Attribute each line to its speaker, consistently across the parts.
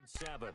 Speaker 1: 7.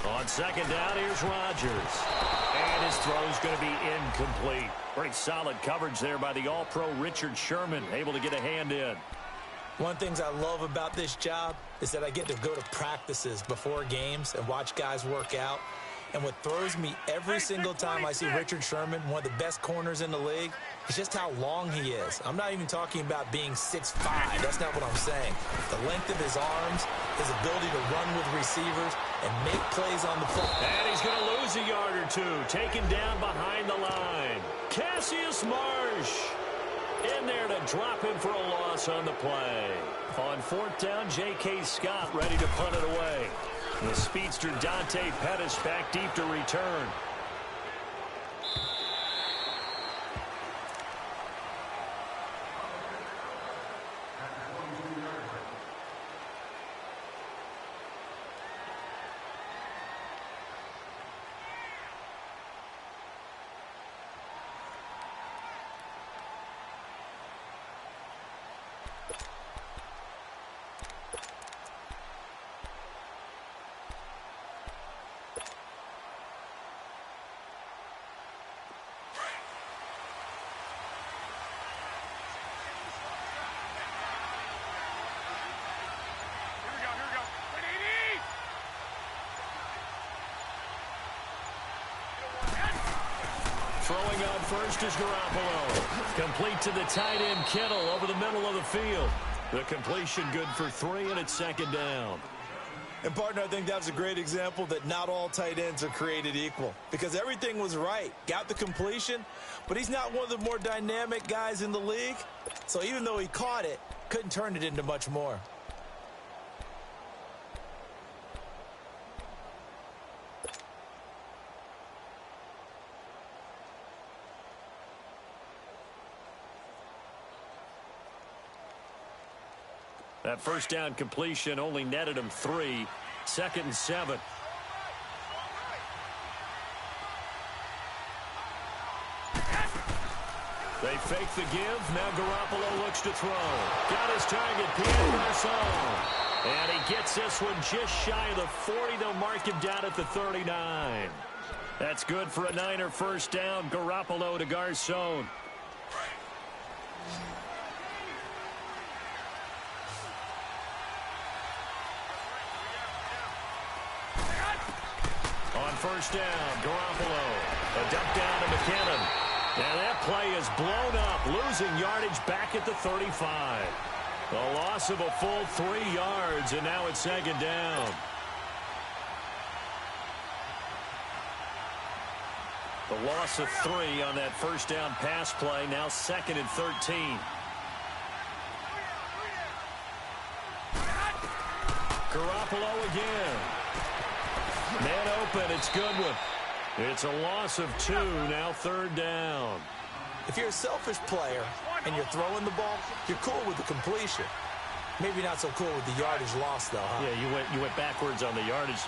Speaker 1: On second down, here's Rodgers. And his throw's going to be incomplete. Pretty solid coverage there by the All-Pro Richard Sherman, able to get a hand in.
Speaker 2: One of the things I love about this job is that I get to go to practices before games and watch guys work out. And what throws me every single time I see Richard Sherman, one of the best corners in the league, is just how long he is. I'm not even talking about being 6'5". That's not what I'm saying. The length of his arms, his ability to run with receivers, and make plays on the fly.
Speaker 1: And he's going to lose a yard or two, taken down behind the line. Cassius Marsh in there to drop him for a loss on the play. On fourth down, J.K. Scott ready to punt it away. The speedster Dante Pettis back deep to return. Throwing on first is Garoppolo. Complete to the tight end Kittle over the middle of the field. The completion good for 3, and it's second down.
Speaker 2: And, partner, I think that was a great example that not all tight ends are created equal. Because everything was right. Got the completion, but he's not one of the more dynamic guys in the league. So even though he caught it, couldn't turn it into much more.
Speaker 1: That first down completion only netted him 3. Second and 7. They fake the give. Now Garoppolo looks to throw. Got his target, Pierre Garçon. And he gets this one just shy of the 40. They'll mark him down at the 39. That's good for a Niner first down. Garoppolo to Garçon. First down, Garoppolo. A dump down to McKinnon. And that play is blown up, losing yardage back at the 35. A loss of a full 3 yards, and now it's second down. The loss of 3 on that first down pass play, now second and 13. Garoppolo again. Man open, it's Goodwin. It's a loss of 2, now third down.
Speaker 2: If you're a selfish player and you're throwing the ball, you're cool with the completion. Maybe not so cool with the yardage loss, though, huh?
Speaker 1: Yeah, you went backwards on the yardage.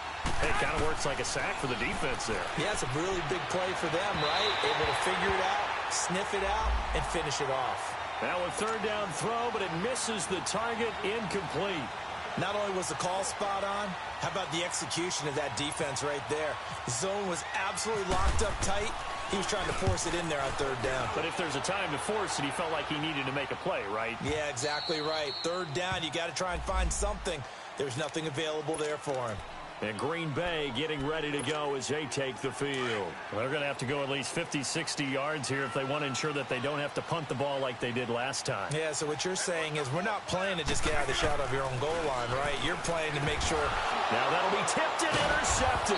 Speaker 1: It kind of works like a sack for the defense there.
Speaker 2: Yeah, it's a really big play for them, right? Able to figure it out, sniff it out, and finish it off.
Speaker 1: Now a third down throw, but it misses the target, incomplete.
Speaker 2: Not only was the call spot on, how about the execution of that defense right there? The zone was absolutely locked up tight. He was trying to force it in there on third down.
Speaker 1: But if there's a time to force it, he felt like he needed to make a play, right?
Speaker 2: Yeah, exactly right. Third down, you got to try and find something. There's nothing available there for him.
Speaker 1: And Green Bay getting ready to go as they take the field. Well, they're going to have to go at least 50, 60 yards here if they want to ensure that they don't have to punt the ball like they did last time.
Speaker 2: Yeah, so what you're saying is we're not playing to just get out of the shot of your own goal line, right? You're playing to make sure.
Speaker 1: Now that'll be tipped and intercepted.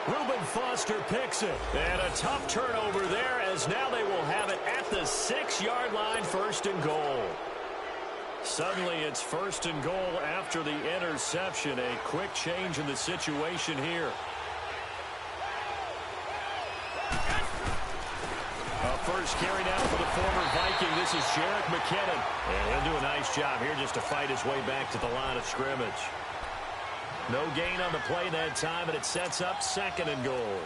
Speaker 1: Reuben Foster picks it. And a tough turnover there as now they will have it at the 6-yard line, first and goal. Suddenly it's first and goal after the interception. A quick change in the situation here. A first carry now for the former Viking. This is Jerick McKinnon. And he'll do a nice job here just to fight his way back to the line of scrimmage. No gain on the play that time, and it sets up 2nd and goal.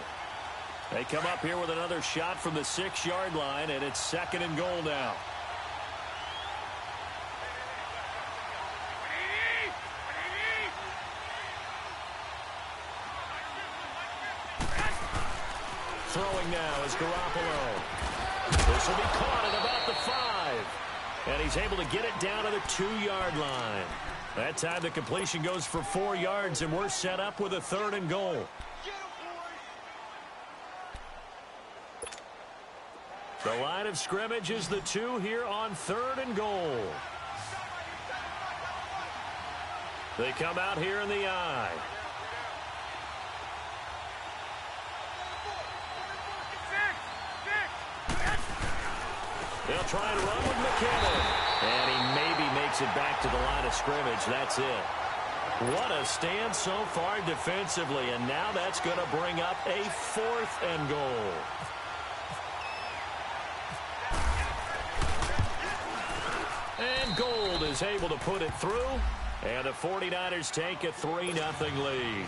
Speaker 1: They come up here with another shot from the 6-yard line, and it's 2nd and goal now. Throwing now is Garoppolo. This will be caught at about the 5. And he's able to get it down to the 2-yard line. That time the completion goes for 4 yards, and we're set up with a 3rd and goal. The line of scrimmage is the 2 here on 3rd and goal. They come out here in the I. They'll try and run with McKinnon. And he maybe makes it back to the line of scrimmage. That's it. What a stand so far defensively. And now that's going to bring up a 4th and goal. And Gould is able to put it through. And the 49ers take a 3-0 lead.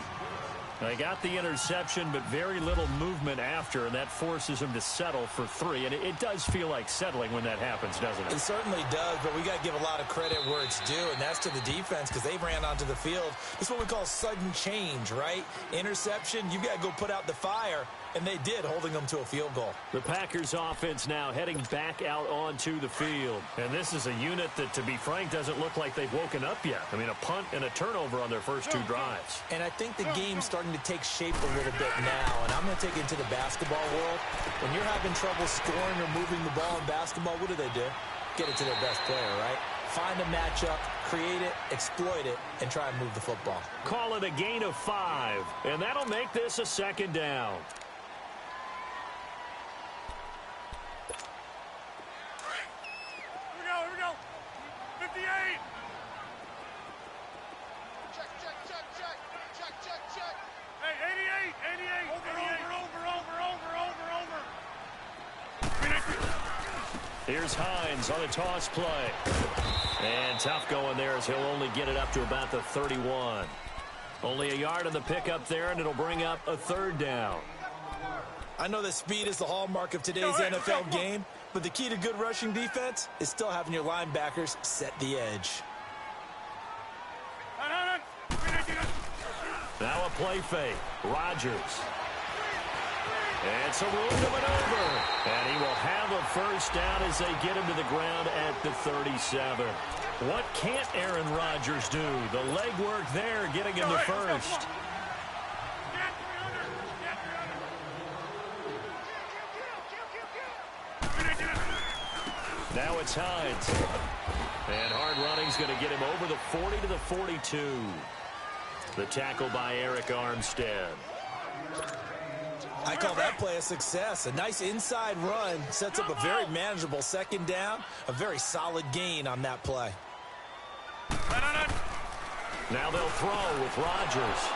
Speaker 1: They got the interception, but very little movement after, and that forces him to settle for 3. And it does feel like settling when that happens, doesn't it?
Speaker 2: It certainly does, but we got to give a lot of credit where it's due, and that's to the defense because they ran onto the field. It's what we call sudden change, right? Interception, you got to go put out the fire, and they did, holding them to a field goal.
Speaker 1: The Packers offense now heading back out onto the field. And this is a unit that, to be frank, doesn't look like they've woken up yet. I mean, a punt and a turnover on their first 2 drives.
Speaker 2: And I think the game's starting to take shape a little bit now, and I'm going to take it into the basketball world. When you're having trouble scoring or moving the ball in basketball, what do? Get it to their best player, right? Find a matchup, create it, exploit it, and try and move the football.
Speaker 1: Call it a gain of 5, and that'll make this a 2nd down.
Speaker 3: Here we go. 58. Check. Hey, 88. Over.
Speaker 1: Here's Hines on the toss play. And tough going there as he'll only get it up to about the 31. Only a yard on the pickup there, and it'll bring up a 3rd down.
Speaker 2: I know that speed is the hallmark of today's NFL game, but the key to good rushing defense is still having your linebackers set the edge.
Speaker 1: Now a play fake. Rodgers. And some room to maneuver. And he will have a 1st down as they get him to the ground at the 37. What can't Aaron Rodgers do? The legwork there getting him the 1st. Now it's Hines. And hard running's going to get him over the 40 to the 42. The tackle by Eric Armstead.
Speaker 2: I call that play a success. A nice inside run sets up a very manageable 2nd down. A very solid gain on that play.
Speaker 1: Now they'll throw with Rodgers.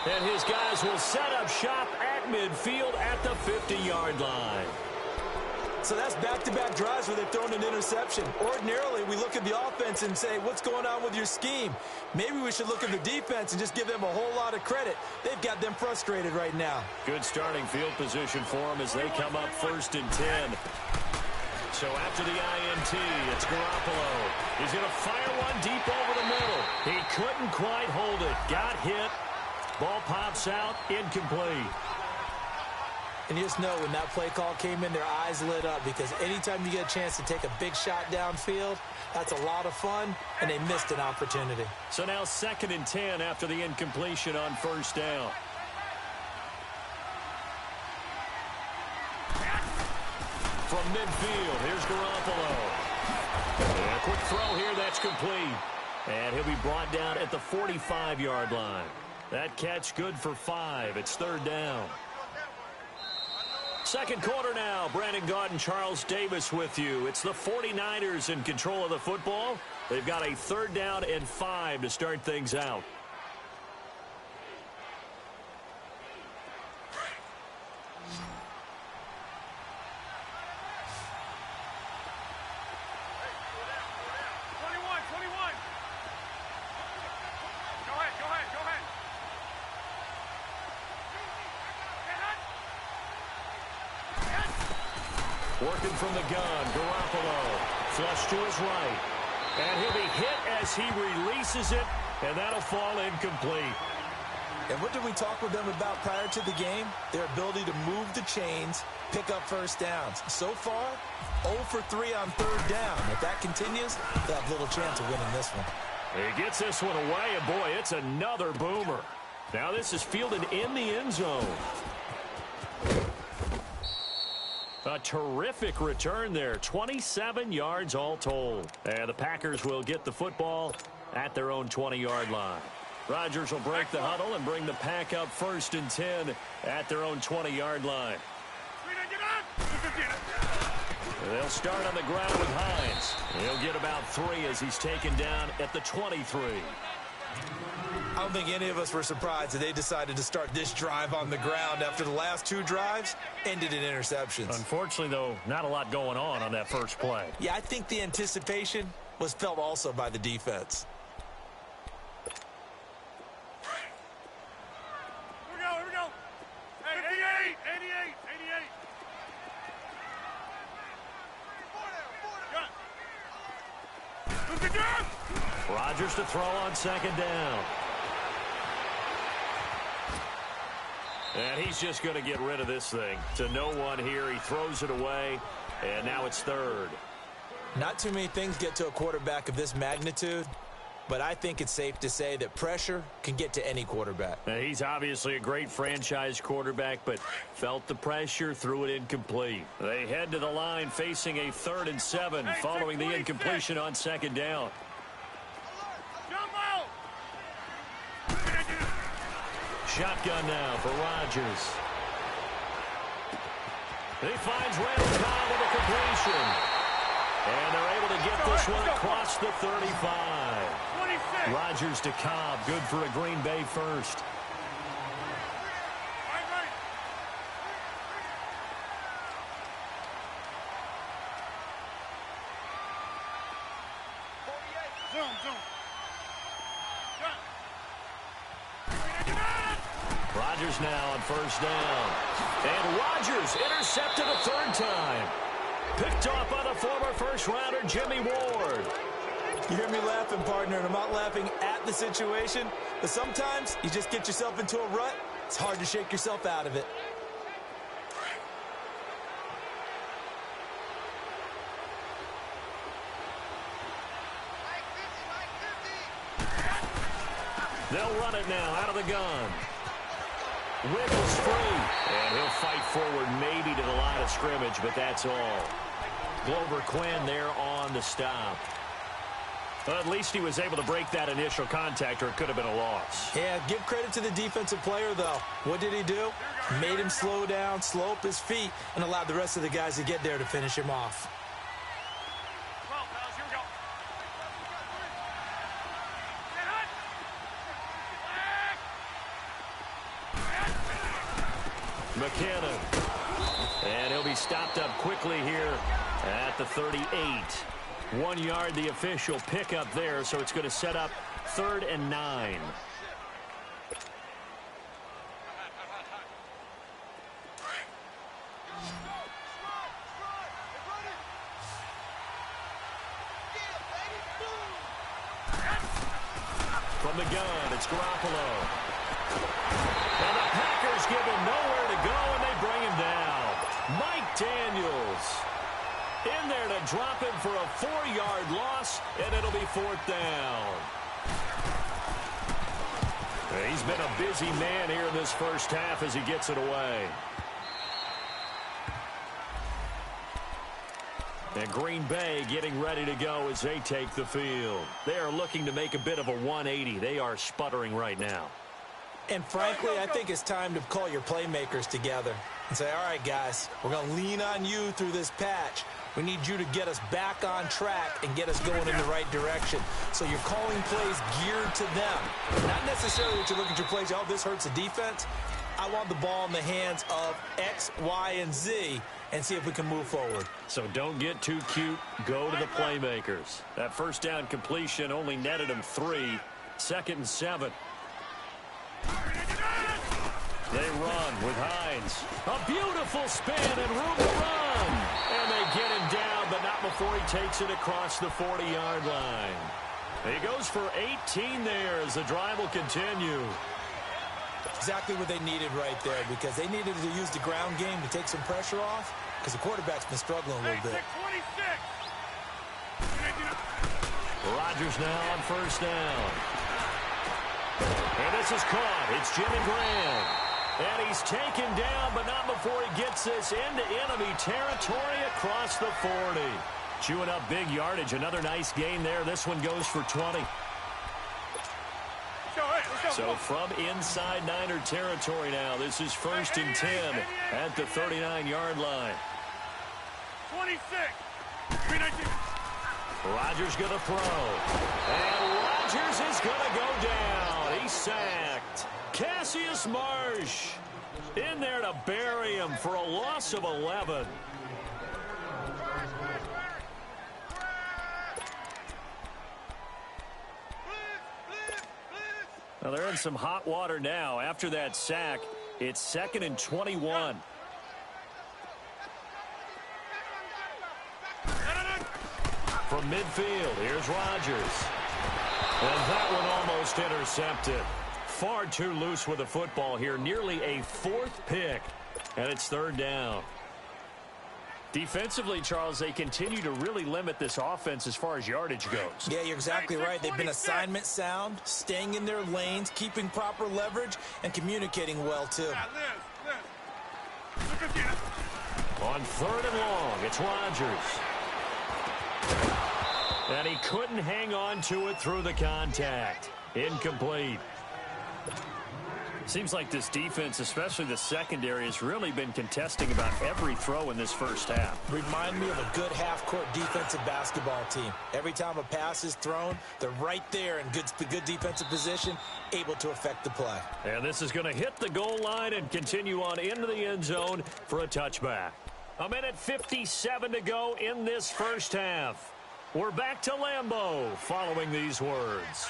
Speaker 1: And his guys will set up shop at midfield at the 50-yard line.
Speaker 2: So that's back-to-back drives where they've thrown an interception. Ordinarily, we look at the offense and say, what's going on with your scheme? Maybe we should look at the defense and just give them a whole lot of credit. They've got them frustrated right now.
Speaker 1: Good starting field position for them as they come up 1st and 10. So after the INT, it's Garoppolo. He's going to fire one deep over the middle. He couldn't quite hold it. Got hit. Ball pops out. Incomplete.
Speaker 2: And you just know when that play call came in, their eyes lit up because anytime you get a chance to take a big shot downfield, that's a lot of fun, and they missed an opportunity.
Speaker 1: So now 2nd and 10 after the incompletion on 1st down. From midfield, here's Garoppolo. And a quick throw here, that's complete. And he'll be brought down at the 45-yard line. That catch good for 5. It's 3rd down. Second quarter now. Brandon Gaudin, Charles Davis with you. It's the 49ers in control of the football. They've got a 3rd down and 5 to start things out. Working from the gun, Garoppolo. Flush to his right. And he'll be hit as he releases it, and that'll fall incomplete.
Speaker 2: And what did we talk with them about prior to the game? Their ability to move the chains, pick up first downs. So far, 0 for 3 on third down. If that continues, they'll have little chance of winning this one.
Speaker 1: He gets this one away, and boy, it's another boomer. Now this is fielded in the end zone. A terrific return there, 27 yards all told. And the Packers will get the football at their own 20-yard line. Rodgers will break the huddle and bring the Pack up 1st and 10 at their own 20-yard line. They'll start on the ground with Hines. He'll get about 3 as he's taken down at the 23.
Speaker 2: I don't think any of us were surprised that they decided to start this drive on the ground after the last 2 drives ended in interceptions.
Speaker 1: Unfortunately, though, not a lot going on that first play.
Speaker 2: Yeah, I think the anticipation was felt also by the defense.
Speaker 3: Here we go. Hey, 88.
Speaker 1: Rodgers to throw on 2nd down. And he's just going to get rid of this thing. To no one here. He throws it away, and now it's 3rd.
Speaker 2: Not too many things get to a quarterback of this magnitude, but I think it's safe to say that pressure can get to any quarterback.
Speaker 1: Now, he's obviously a great franchise quarterback, but felt the pressure, threw it incomplete. They head to the line facing a 3rd and 7 following the incompletion on 2nd down. Shotgun now for Rodgers. He finds Randall Cobb with a completion. And they're able to get this one across the 35.
Speaker 3: 26.
Speaker 1: Rodgers to Cobb, good for a Green Bay first.
Speaker 3: Zoom.
Speaker 1: Rodgers now on 1st down. And Rodgers intercepted a 3rd time. Picked off by the former first-rounder Jimmy Ward.
Speaker 2: You hear me laughing, partner, and I'm not laughing at the situation, but sometimes you just get yourself into a rut. It's hard to shake yourself out of it.
Speaker 1: They'll run it now out of the gun. Wiggles free. And he'll fight forward maybe to the line of scrimmage, but that's all. Glover Quinn there on the stop. Well, at least he was able to break that initial contact, or it could have been a loss.
Speaker 2: Yeah, give credit to the defensive player, though. What did he do? Made him slow down, slow up his feet, and allowed the rest of the guys to get there to finish him off.
Speaker 3: Well, fellas, here we go.
Speaker 1: McKinnon. And he'll be stopped up quickly here at the 38. 1 yard, the official pickup there, so it's going to set up 3rd and 9. From the gun, it's Garoppolo. And the Packers give him nowhere to go, and they bring him down. Mike Daniels in there to drop him for a 4-yard loss, and it'll be 4th down. He's been a busy man here in this first half as he gets it away. And Green Bay getting ready to go as they take the field. They are looking to make a bit of a 180. They are sputtering right now.
Speaker 2: And frankly, I think it's time to call your playmakers together and say, all right, guys, we're going to lean on you through this patch. We need you to get us back on track and get us going in the right direction. So you're calling plays geared to them. Not necessarily that you're looking at your plays, oh, this hurts the defense. I want the ball in the hands of X, Y, and Z and see if we can move forward.
Speaker 1: So don't get too cute. Go to the playmakers. That first down completion only netted him 3. 2nd and 7. They run with Hines. A beautiful spin and room to run. And they get him down, but not before he takes it across the 40-yard line. He goes for 18 there as the drive will continue.
Speaker 2: Exactly what they needed right there, because they needed to use the ground game to take some pressure off, because the quarterback's been struggling a little bit.
Speaker 3: 26.
Speaker 1: Rodgers now on first down. And this is caught. It's Jimmy Graham. And he's taken down, but not before he gets this into enemy territory across the 40. Chewing up big yardage. Another nice gain there. This one goes for 20. So from inside Niner territory now, this is first and 10 at the 39-yard line.
Speaker 3: 26.
Speaker 1: Rodgers going to throw. And Rodgers is going to go down. He's sacked. Cassius Marsh in there to bury him for a loss of 11. Well, they're in some hot water now. After that sack, it's 2nd and 21. From midfield, here's Rodgers. And that one almost intercepted. Far too loose with the football here. Nearly a 4th pick. And it's 3rd down. Defensively, Charles, they continue to really limit this offense as far as yardage goes.
Speaker 2: Yeah, you're exactly right. They've been assignment sound, staying in their lanes, keeping proper leverage, and communicating well, too.
Speaker 1: On 3rd and long, it's Rodgers. And he couldn't hang on to it through the contact. Incomplete. Seems like this defense, especially the secondary, has really been contesting about every throw in this first half.
Speaker 2: Remind me of a good half-court defensive basketball team. Every time a pass is thrown, they're right there in good defensive position, able to affect the play.
Speaker 1: And this is going to hit the goal line and continue on into the end zone for a touchback. 1:57 to go in this first half. We're back to Lambeau following these words.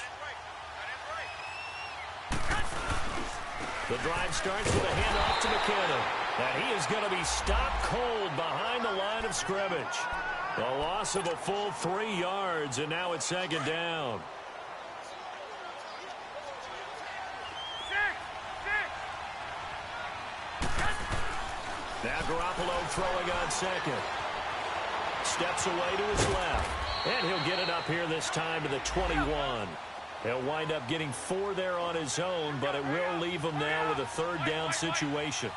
Speaker 1: The drive starts with a handoff to McKinnon. And he is going to be stopped cold behind the line of scrimmage. A loss of a full 3 yards, and now it's 2nd down. Now Garoppolo throwing on 2nd. Steps away to his left. And he'll get it up here this time to the 21. He'll wind up getting 4 there on his own, but it will leave him now with a 3rd down situation.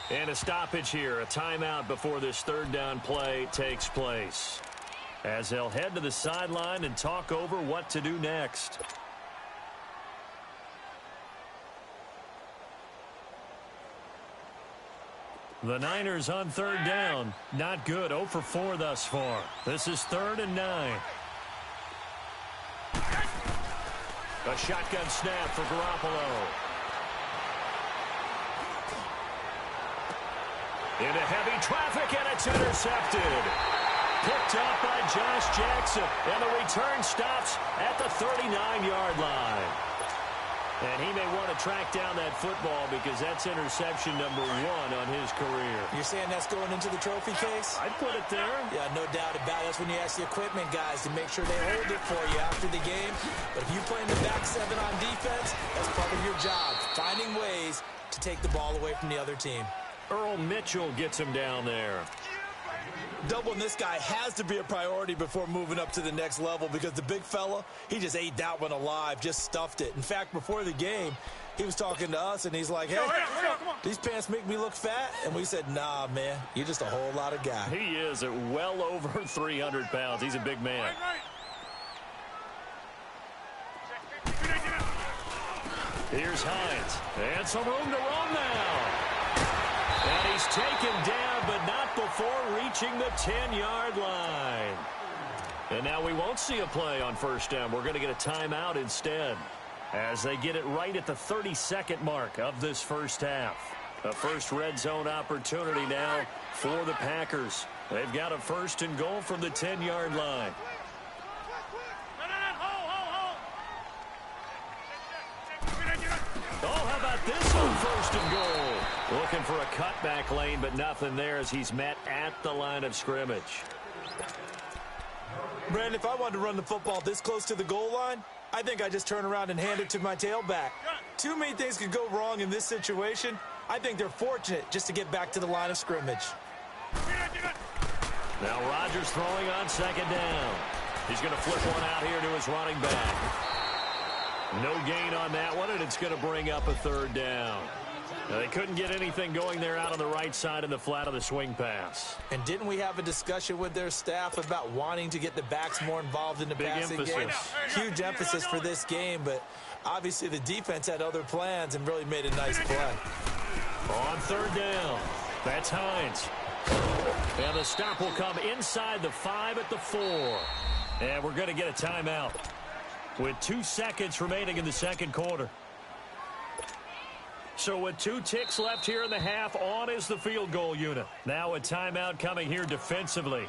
Speaker 1: And a stoppage here, a timeout before this 3rd down play takes place, as they'll head to the sideline and talk over what to do next. The Niners on 3rd down. Not good. 0 for 4 thus far. This is 3rd and 9. A shotgun snap for Garoppolo. Into heavy traffic, and it's intercepted. Picked up by Josh Jackson, and the return stops at the 39-yard line. And he may want to track down that football because that's interception number 1 on his career.
Speaker 2: You're saying that's going into the trophy case?
Speaker 1: I'd put it there.
Speaker 2: Yeah, no doubt about it. That's when you ask the equipment guys to make sure they hold it for you after the game. But if you play in the back 7 on defense, that's part of your job, finding ways to take the ball away from the other team.
Speaker 1: Earl Mitchell gets him down there.
Speaker 2: Doubling this guy has to be a priority before moving up to the next level, because the big fella, he just ate that one alive, just stuffed it. In fact, before the game, he was talking to us, and he's like, hey, these pants make me look fat. And we said, nah, man, you're just a whole lot of guy.
Speaker 1: He is at well over 300 pounds. He's a big man. Here's Hines. And some room to run now. And he's taken down, but not before reaching the 10-yard line. And now we won't see a play on first down. We're going to get a timeout instead, as they get it right at the 32nd mark of this first half. A first red zone opportunity now for the Packers. They've got a 1st and goal from the 10-yard line. Oh, how about this on 1st and goal? Looking for a cutback lane, but nothing there as he's met at the line of scrimmage.
Speaker 2: Brandon, if I wanted to run the football this close to the goal line, I think I just turn around and hand it to my tailback. Too many things could go wrong in this situation. I think they're fortunate just to get back to the line of scrimmage.
Speaker 1: Now Rodgers throwing on 2nd down. He's going to flip one out here to his running back. No gain on that one, and it's going to bring up a 3rd down. Now, they couldn't get anything going there out on the right side in the flat of the swing pass.
Speaker 2: And didn't we have a discussion with their staff about wanting to get the backs more involved in the passing game? Huge emphasis for this game, but obviously the defense had other plans and really made a nice play.
Speaker 1: On 3rd down, that's Hines. And the stop will come inside the 5 at the 4. And we're going to get a timeout with 2 seconds remaining in the 2nd quarter. So with 2 ticks left here in the half, on is the field goal unit. Now a timeout coming here defensively.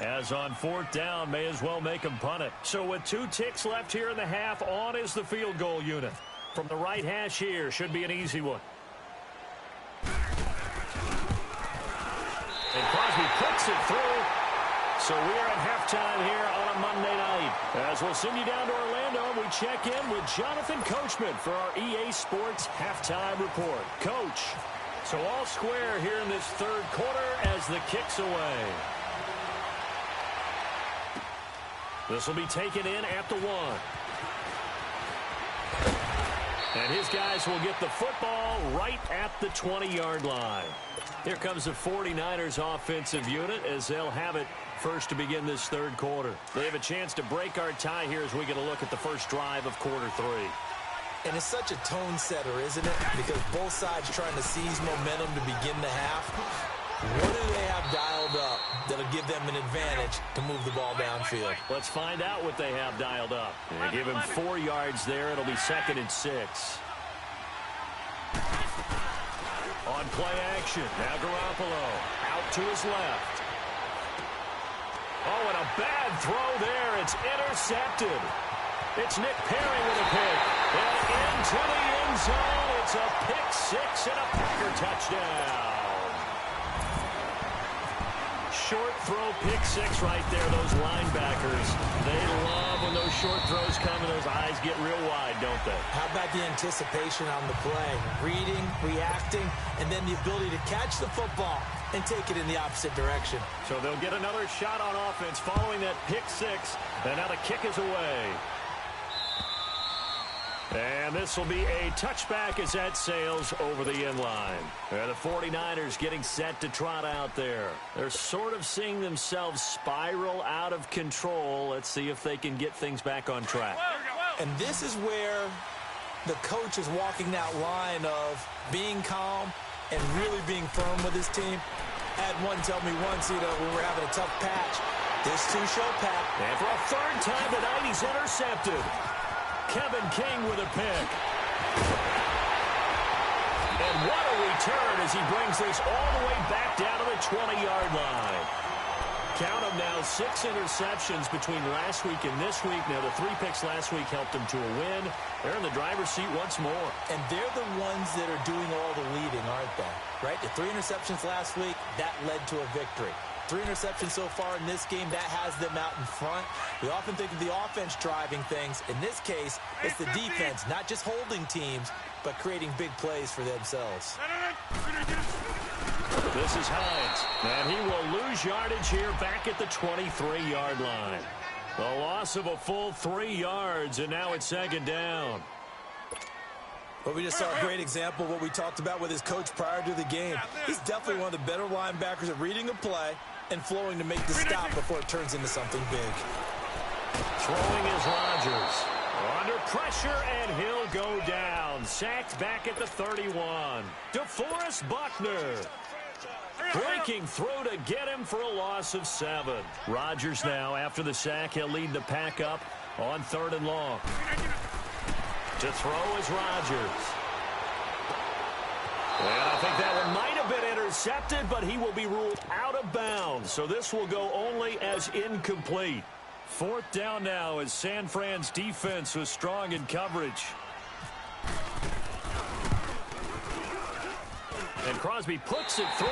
Speaker 1: As on 4th down, may as well make them punt it. So with 2 ticks left here in the half, on is the field goal unit. From the right hash here, should be an easy one. And Crosby puts it through. So we are at halftime here on a Monday night. As we'll send you down to Orlando, we check in with Jonathan Coachman for our EA Sports Halftime Report. Coach, so all square here in this 3rd quarter as the kick's away. This will be taken in at the 1. And his guys will get the football right at the 20-yard line. Here comes the 49ers offensive unit as they'll have it first to begin this 3rd quarter. They have a chance to break our tie here as we get a look at the first drive of quarter 3.
Speaker 2: And it's such a tone setter, isn't it? Because both sides trying to seize momentum to begin the half. What do they have dialed up that'll give them an advantage to move the ball downfield?
Speaker 1: Let's find out what they have dialed up. They give him 4 yards there. It'll be 2nd and 6. On play action, now Garoppolo out to his left. Oh, and a bad throw there. It's intercepted. It's Nick Perry with a pick. And into the end zone. It's a pick 6 and a Packer touchdown. Short throw, pick 6 right there. Those linebackers, they love when those short throws come and those eyes get real wide, don't they?
Speaker 2: How about the anticipation on the play? Reading, reacting, and then the ability to catch the football and take it in the opposite direction.
Speaker 1: So they'll get another shot on offense following that pick 6. And now the kick is away. And this will be a touchback as that sails over the end line. The 49ers getting set to trot out there. They're sort of seeing themselves spiral out of control. Let's see if they can get things back on track.
Speaker 2: And this is where the coach is walking that line of being calm and really being firm with his team. I had one tell me once, we were having a tough patch. This too shall pass.
Speaker 1: And for a 3rd time tonight, he's intercepted. Kevin King with a pick. And what a return as he brings this all the way back down to the 20-yard line. Count them now, 6 interceptions between last week and this week. Now, the 3 picks last week helped them to a win. They're in the driver's seat once more.
Speaker 2: And they're the ones that are doing all the leading, aren't they? Right? The 3 interceptions last week, that led to a victory. 3 interceptions so far in this game, that has them out in front. We often think of the offense driving things. In this case, it's the defense, not just holding teams, but creating big plays for themselves.
Speaker 1: This is Hines, and he will lose yardage here back at the 23-yard line. The loss of a full 3 yards, and now it's 2nd down.
Speaker 2: But we just saw a great example of what we talked about with his coach prior to the game. He's definitely one of the better linebackers at reading a play and flowing to make the stop before it turns into something big.
Speaker 1: Throwing is Rodgers. Under pressure, and he'll go down. Sacked back at the 31. DeForest Buckner. Breaking through to get him for a loss of 7. Rodgers now, after the sack, he'll lead the pack up on 3rd and long. To throw is Rodgers. And I think that one might have been intercepted, but he will be ruled out of bounds. So this will go only as incomplete. Fourth down now as San Fran's defense was strong in coverage. And Crosby puts it through,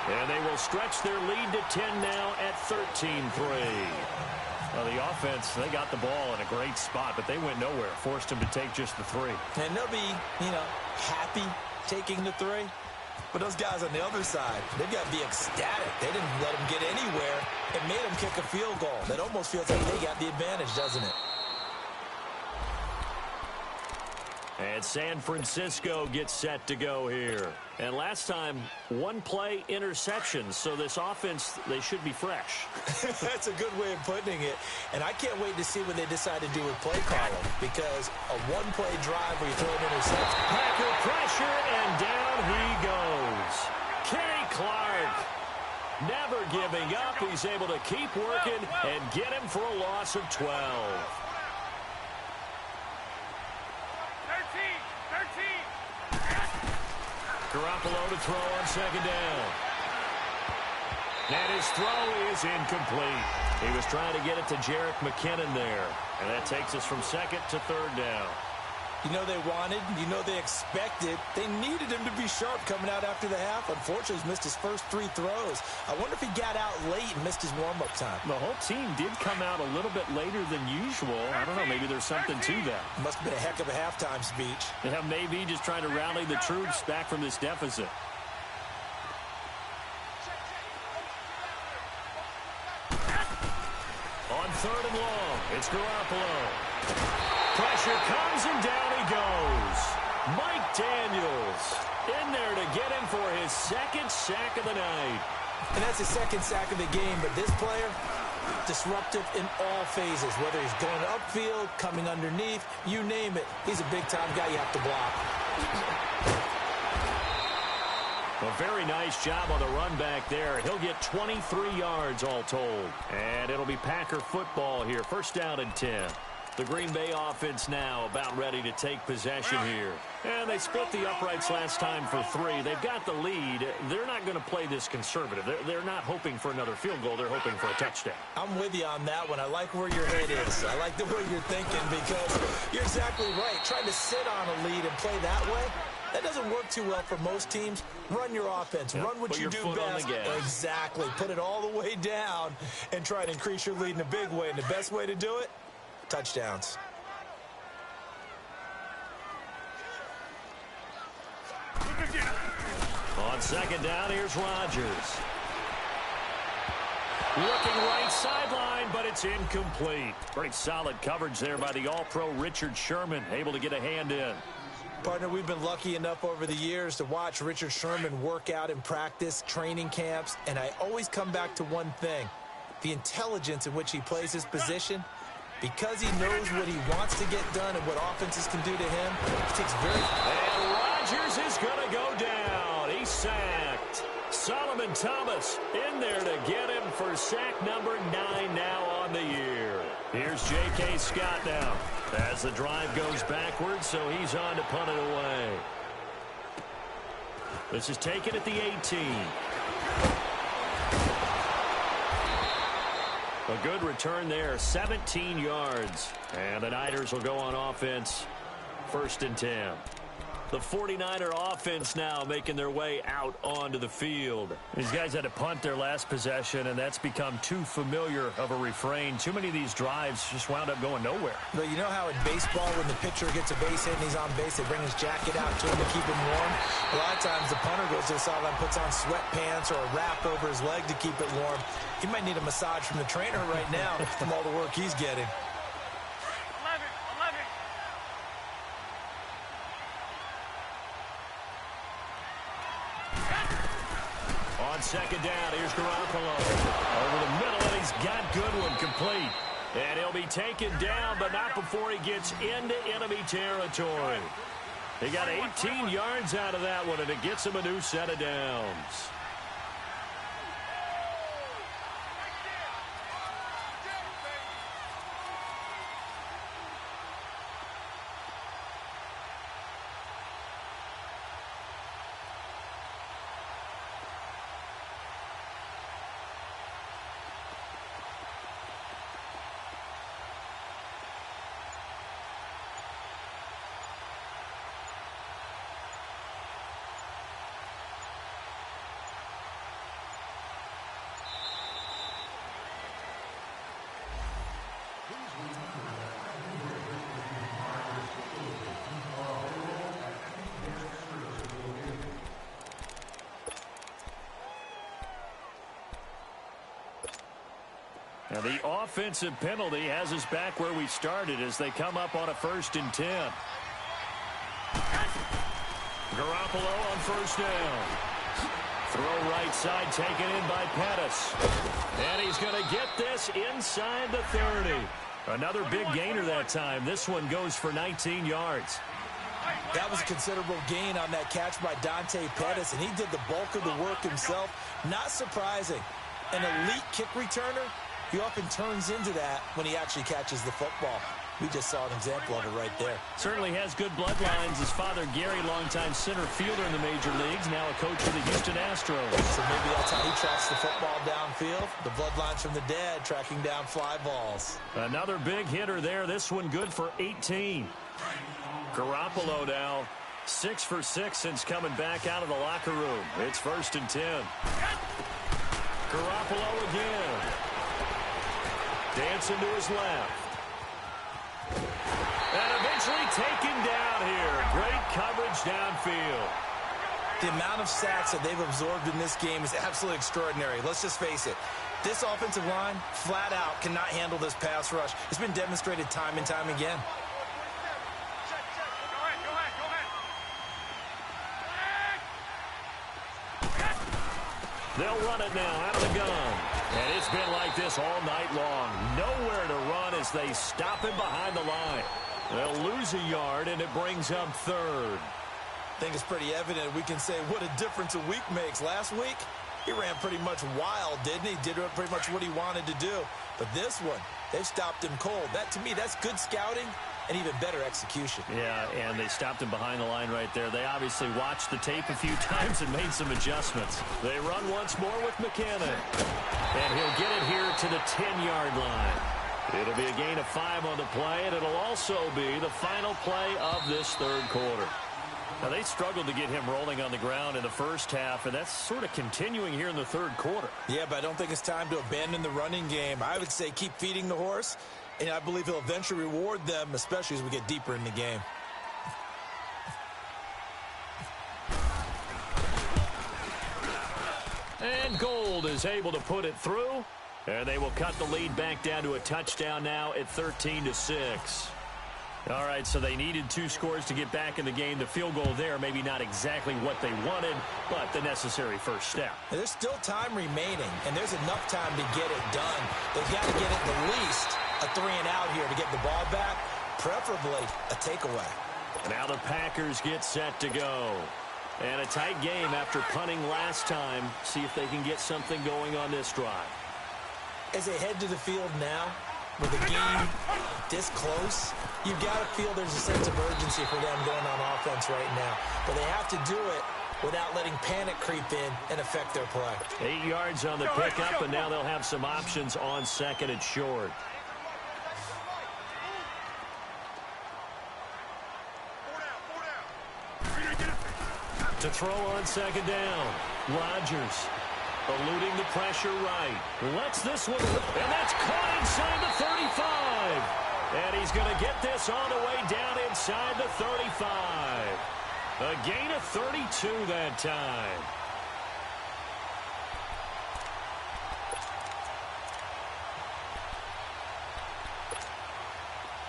Speaker 1: and they will stretch their lead to 10 now at 13-3. Well, the offense, they got the ball in a great spot, but they went nowhere. Forced them to take just the 3.
Speaker 2: And they'll be, happy taking the 3. But those guys on the other side, they've got to be ecstatic. They didn't let them get anywhere and made them kick a field goal. That almost feels like they got the advantage, doesn't it?
Speaker 1: And San Francisco gets set to go here. And last time, one play interception. So this offense, they should be fresh.
Speaker 2: That's a good way of putting it. And I can't wait to see what they decide to do with play calling. Because a one-play drive where you throw an interception.
Speaker 1: Packer pressure, and down he goes. Kenny Clark, never giving up. He's able to keep working and get him for a loss of 12.
Speaker 3: 13.
Speaker 1: Garoppolo to throw on second down. And his throw is incomplete. He was trying to get it to Jerick McKinnon there. And that takes us from second to third down.
Speaker 2: You know they wanted, they expected. They needed him to be sharp coming out after the half. Unfortunately, he's missed his first 3 throws. I wonder if he got out late and missed his warm-up time.
Speaker 1: The whole team did come out a little bit later than usual. I don't know, maybe there's something to that.
Speaker 2: Must have been a heck of a halftime speech.
Speaker 1: Yeah, maybe just trying to rally the troops back from this deficit. On third and long, it's Garoppolo. Pressure comes, and down he goes. Mike Daniels in there to get him for his second sack of the night.
Speaker 2: And that's his second sack of the game, but this player, disruptive in all phases, whether he's going upfield, coming underneath, you name it. He's a big-time guy you have to block.
Speaker 1: A very nice job on the run back there. He'll get 23 yards all told. And it'll be Packer football here. First down and 10. The Green Bay offense now about ready to take possession here. And they split the uprights last time for 3. They've got the lead. They're not going to play this conservative. They're not hoping for another field goal. They're hoping for a touchdown.
Speaker 2: I'm with you on that one. I like where your head is. I like the way you're thinking because you're exactly right. Trying to sit on a lead and play that way, that doesn't work too well for most teams. Run your offense.
Speaker 1: Yep.
Speaker 2: Run what
Speaker 1: Put
Speaker 2: you
Speaker 1: your
Speaker 2: do
Speaker 1: foot on
Speaker 2: best.
Speaker 1: the gas.
Speaker 2: Exactly. Put it all the way down and try to increase your lead in a big way. And the best way to do it, touchdowns.
Speaker 1: On second down, here's Rodgers. Looking right sideline, but it's incomplete. Pretty solid coverage there by the All-Pro Richard Sherman, able to get a hand in.
Speaker 2: Partner, we've been lucky enough over the years to watch Richard Sherman work out in practice, training camps, and I always come back to one thing, the intelligence in which he plays his position. Because he knows what he wants to get done and what offenses can do to him, he takes very...
Speaker 1: And Rodgers is going to go down. He's sacked. Solomon Thomas in there to get him for sack number 9 now on the year. Here's J.K. Scott now as the drive goes backwards, so he's on to punt it away. This is taken at the 18. A good return there, 17 yards. And the Niners will go on offense, first and 10. The 49er offense now making their way out onto the field. These guys had to punt their last possession, and that's become too familiar of a refrain. Too many of these drives just wound up going nowhere.
Speaker 2: But you know how in baseball, when the pitcher gets a base hit and he's on base, they bring his jacket out to him to keep him warm? A lot of times the punter goes to the sideline, puts on sweatpants or a wrap over his leg to keep it warm. He might need a massage from the trainer right now from all the work he's getting.
Speaker 3: 11.
Speaker 1: On second down, here's Garoppolo. Over the middle, and he's got Goodwin complete. And he'll be taken down, but not before he gets into enemy territory. He got 18 yards out of that one, and it gets him a new set of downs. Now the offensive penalty has us back where we started as they come up on a 1st and 10. Garoppolo on 1st down. Throw right side taken in by Pettis. And he's going to get this inside the 30. Another big gainer that time. This one goes for 19 yards.
Speaker 2: That was a considerable gain on that catch by Dante Pettis, and he did the bulk of the work himself. Not surprising. An elite kick returner, he often turns into that when he actually catches the football. We just saw an example of it right there.
Speaker 1: Certainly has good bloodlines. His father, Gary, longtime center fielder in the major leagues, now a coach for the Houston Astros.
Speaker 2: So maybe that's how he tracks the football downfield. The bloodlines from the dad tracking down fly balls.
Speaker 1: Another big hitter there. This one good for 18. Garoppolo now 6 for 6 since coming back out of the locker room. It's 1st and 10. Garoppolo again. Dancing to his left. And eventually taken down here. Great coverage downfield.
Speaker 2: The amount of sacks that they've absorbed in this game is absolutely extraordinary. Let's just face it. This offensive line, flat out, cannot handle this pass rush. It's been demonstrated time and time again.
Speaker 1: They'll run it now out of the gun. And it's been like this all night long. Nowhere to run as they stop him behind the line. They'll lose a yard, and it brings up 3rd.
Speaker 2: I think it's pretty evident. We can say what a difference a week makes. Last week, he ran pretty much wild, didn't he? Did pretty much what he wanted to do. But this one, they've stopped him cold. That, to me, that's good scouting and even better execution.
Speaker 1: Yeah, and they stopped him behind the line right there. They obviously watched the tape a few times and made some adjustments. They run once more with McKinnon. And he'll get it here to the 10-yard line. It'll be a gain of 5 on the play, and it'll also be the final play of this 3rd quarter. Now, they struggled to get him rolling on the ground in the first half, and that's sort of continuing here in the 3rd quarter.
Speaker 2: Yeah, but I don't think it's time to abandon the running game. I would say keep feeding the horse, and I believe he'll eventually reward them, especially as we get deeper in the game.
Speaker 1: And Gold is able to put it through, and they will cut the lead back down to a touchdown now at 13-6. All right, so they needed 2 scores to get back in the game. The field goal there, maybe not exactly what they wanted, but the necessary first step.
Speaker 2: There's still time remaining, and there's enough time to get it done. They've got to get at least a 3-and-out here to get the ball back, preferably a takeaway.
Speaker 1: Now the Packers get set to go. And a tight game after punting last time. See if they can get something going on this drive.
Speaker 2: As they head to the field now, with the game this close, you've got to feel there's a sense of urgency for them going on offense right now. But they have to do it without letting panic creep in and affect their play.
Speaker 1: 8 yards on the pickup, and now they'll have some options on 2nd and short. To throw on 2nd down, Rodgers eluding the pressure right. Lets this one, and that's caught inside the 35. And he's going to get this all the way down inside the 35. A gain of 32 that time.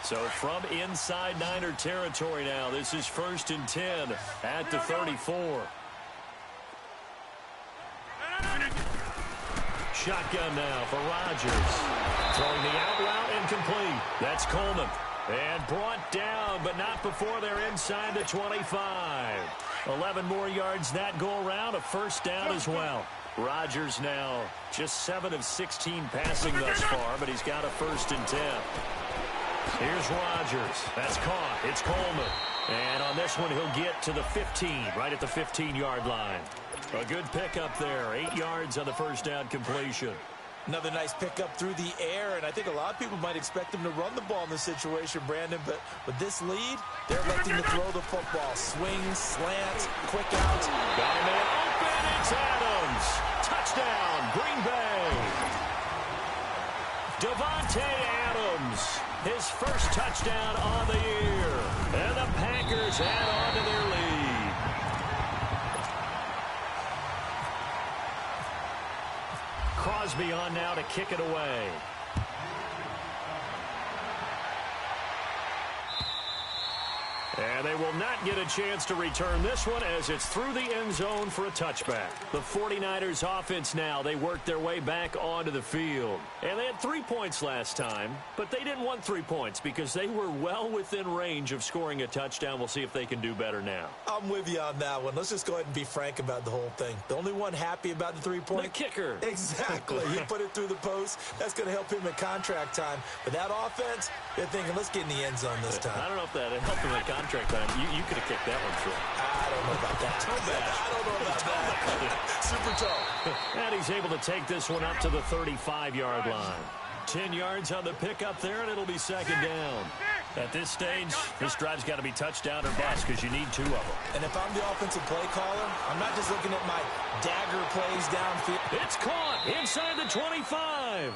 Speaker 1: So from inside Niner territory now, this is 1st and 10 at the 34. Shotgun now for Rodgers. Throwing the out route incomplete. That's Coleman. And brought down, but not before they're inside the 25. 11 more yards that go around, a first down as well. Rodgers now just 7 of 16 passing thus far, but he's got a 1st and 10. Here's Rodgers. That's caught. It's Coleman. And on this one, he'll get to the 15, right at the 15-yard line. A good pickup there. 8 yards on the first down completion.
Speaker 2: Another nice pickup through the air, and I think a lot of people might expect him to run the ball in this situation, Brandon, but with this lead, they're electing to throw the football. Swings, slants, quick outs.
Speaker 1: Got a man open. It's Adams. Touchdown, Green Bay. Davante Adams. His first touchdown on the year. And the Packers add on to their lead. Crosby on now to kick it away. And they will not get a chance to return this one as it's through the end zone for a touchback. The 49ers offense now, they worked their way back onto the field. And they had 3 points last time, but they didn't want 3 points because they were well within range of scoring a touchdown. We'll see if they can do better now.
Speaker 2: I'm with you on that one. Let's just go ahead and be frank about the whole thing. The only one happy about the 3-point?
Speaker 1: The kicker.
Speaker 2: Exactly. He put it through the post. That's going to help him at contract time. But that offense, they're thinking, let's get in the end zone this time.
Speaker 1: I don't know if that helped him at contract time. You could have kicked that one through.
Speaker 2: I don't know about that. I don't know about that. Super toe.
Speaker 1: And he's able to take this one up to the 35-yard line. 10 yards on the pickup there, and it'll be second down. At this stage, this drive's got to be touchdown or bust because you need 2 of them.
Speaker 2: And if I'm the offensive play caller, I'm not just looking at my dagger plays downfield.
Speaker 1: It's caught inside the 25.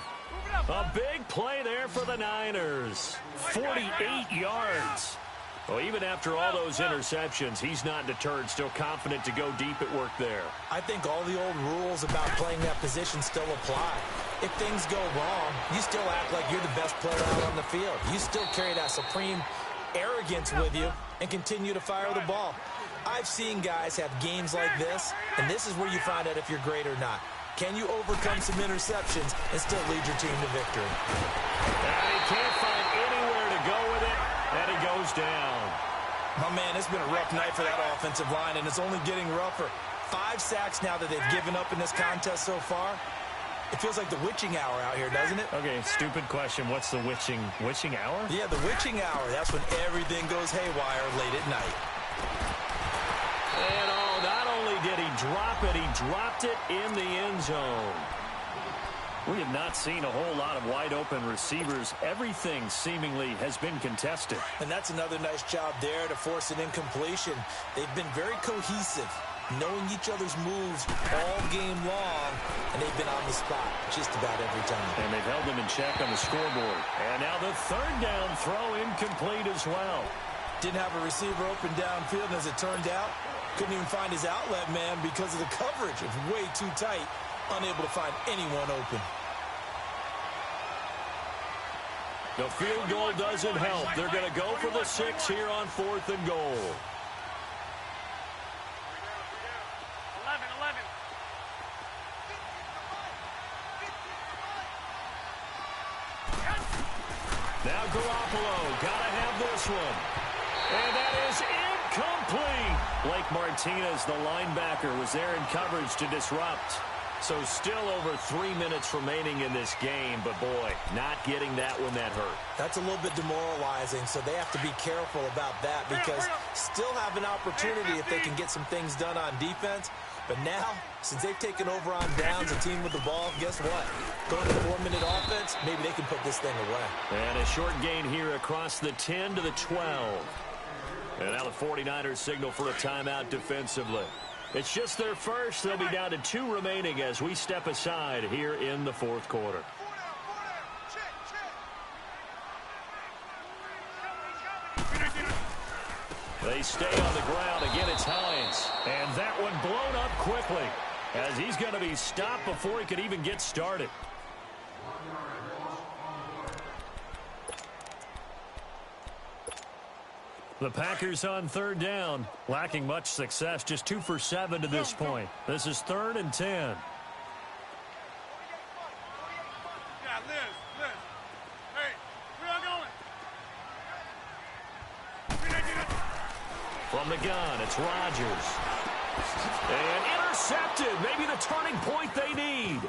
Speaker 1: A big play there for the Niners. 48 yards. Well, even after all those interceptions, he's not deterred, still confident to go deep at work there.
Speaker 2: I think all the old rules about playing that position still apply. If things go wrong, you still act like you're the best player out on the field. You still carry that supreme arrogance with you and continue to fire the ball. I've seen guys have games like this, and this is where you find out if you're great or not. Can you overcome some interceptions and still lead your team to victory?
Speaker 1: And he can't find anywhere to go with it, and he goes down.
Speaker 2: My man, it's been a rough night for that offensive line, and it's only getting rougher. 5 sacks now that they've given up in this contest so far. It feels like the witching hour out here, doesn't it?
Speaker 1: Okay, stupid question. What's the witching hour?
Speaker 2: Yeah, the witching hour. That's when everything goes haywire late at night.
Speaker 1: And not only did he drop it, he dropped it in the end zone. We have not seen a whole lot of wide-open receivers. Everything seemingly has been contested.
Speaker 2: And that's another nice job there to force an incompletion. They've been very cohesive, knowing each other's moves all game long, and they've been on the spot just about every time.
Speaker 1: And they've held them in check on the scoreboard. And now the third down throw incomplete as well.
Speaker 2: Didn't have a receiver open downfield, and as it turned out, couldn't even find his outlet man because of the coverage. It's way too tight, unable to find anyone open.
Speaker 1: The field goal doesn't help. They're going to go for the 6 here on 4th and goal.
Speaker 3: 11.
Speaker 1: Now Garoppolo, gotta have this one. And that is incomplete. Blake Martinez, the linebacker, was there in coverage to disrupt. So still over 3 minutes remaining in this game, but boy, not getting that one that hurt.
Speaker 2: That's a little bit demoralizing, so they have to be careful about that because still have an opportunity if they can get some things done on defense. But now, since they've taken over on downs, a team with the ball, guess what? Going to 4-minute offense, maybe they can put this thing away.
Speaker 1: And a short gain here across the 10 to the 12. And now the 49ers signal for a timeout defensively. It's just their first. They'll be down to 2 remaining as we step aside here in the 4th quarter. They stay on the ground. Again, it's Hines. And that one blown up quickly as he's going to be stopped before he could even get started. The Packers on 3rd down, lacking much success, just 2 for 7 to this point. This is 3rd and 10.
Speaker 3: Yeah, Liz. Hey, where y'all going?
Speaker 1: From the gun, it's Rodgers. And intercepted, maybe the turning point they need.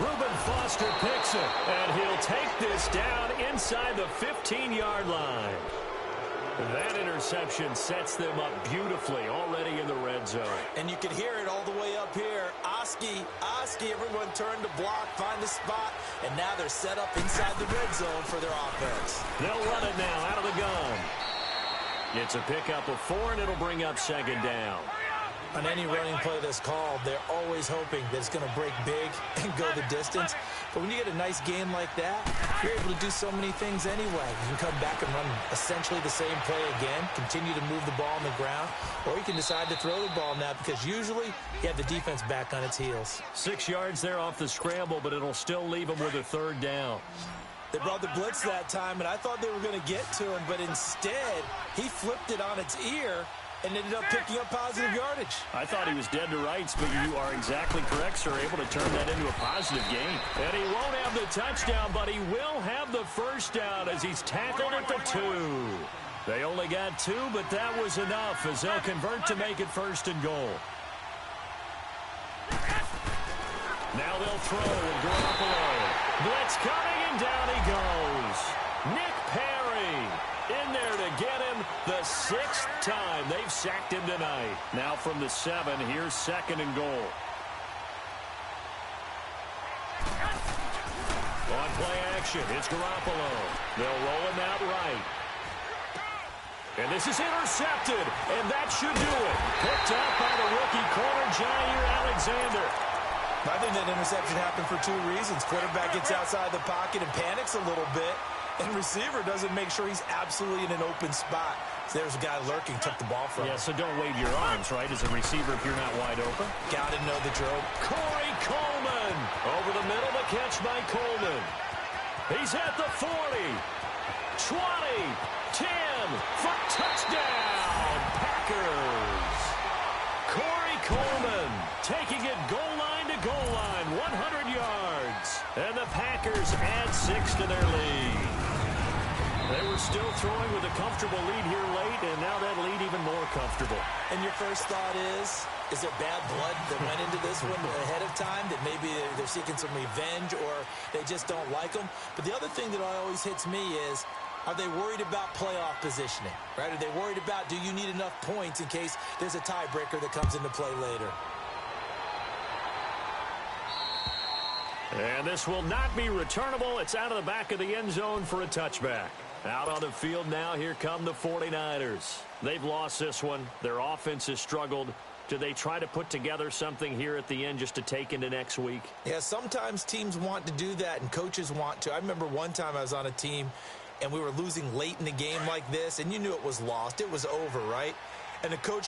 Speaker 1: Reuben Foster picks it, and he'll take this down inside the 15-yard line. That interception sets them up beautifully already in the red zone.
Speaker 2: And you can hear it all the way up here. Oski, everyone turned to block, find the spot, and now they're set up inside the red zone for their offense.
Speaker 1: They'll run it now out of the gun. It's a pickup of 4, and it'll bring up 2nd down.
Speaker 2: On any running play that's called, they're always hoping that it's going to break big and go the distance. But when you get a nice game like that, you're able to do so many things anyway. You can come back and run essentially the same play again, continue to move the ball on the ground, or you can decide to throw the ball now because usually you have the defense back on its heels.
Speaker 1: 6 yards there off the scramble, but it'll still leave them with a 3rd down.
Speaker 2: They brought the blitz that time, and I thought they were going to get to him, but instead, he flipped it on its ear and ended up picking up positive yardage.
Speaker 1: I thought he was dead to rights, but you are exactly correct, sir, able to turn that into a positive gain. And he won't have the touchdown, but he will have the first down as he's tackled at the 2. They only got 2, but that was enough as they'll convert to make it 1st and goal. Now they'll throw and Garoppolo. Blitz coming, and down he goes. Nick Perry in there to get him the 6th time they've sacked him tonight. Now from the 7, here's 2nd and goal. On play action, it's Garoppolo. They'll roll him out right. And this is intercepted, and that should do it. Picked up by the rookie corner, Jair Alexander.
Speaker 2: I think that interception happened for 2 reasons. Quarterback gets outside the pocket and panics a little bit, and receiver doesn't make sure he's absolutely in an open spot. So there's a guy lurking, took the ball from him.
Speaker 1: Yeah, so don't wave your arms, right, as a receiver if you're not wide open.
Speaker 2: Got to know the drill.
Speaker 1: Corey Coleman over the middle, the catch by Coleman. He's at the 40, 20, 10, for touchdown, Packers. Corey Coleman taking it goal line to goal line, 100 yards. And the Packers add 6 to their lead. They were still throwing with a comfortable lead here late, and now that lead even more comfortable.
Speaker 2: And your first thought is there bad blood that went into this one ahead of time, that maybe they're seeking some revenge or they just don't like them? But the other thing that always hits me is, are they worried about playoff positioning, right? Are they worried about, do you need enough points in case there's a tiebreaker that comes into play later?
Speaker 1: And this will not be returnable. It's out of the back of the end zone for a touchback. Out on the field now, here come the 49ers. They've lost this one. Their offense has struggled. Do they try to put together something here at the end just to take into next week?
Speaker 2: Yeah, sometimes teams want to do that and coaches want to. I remember one time I was on a team and we were losing late in the game like this, and you knew it was lost. It was over, right? And the coach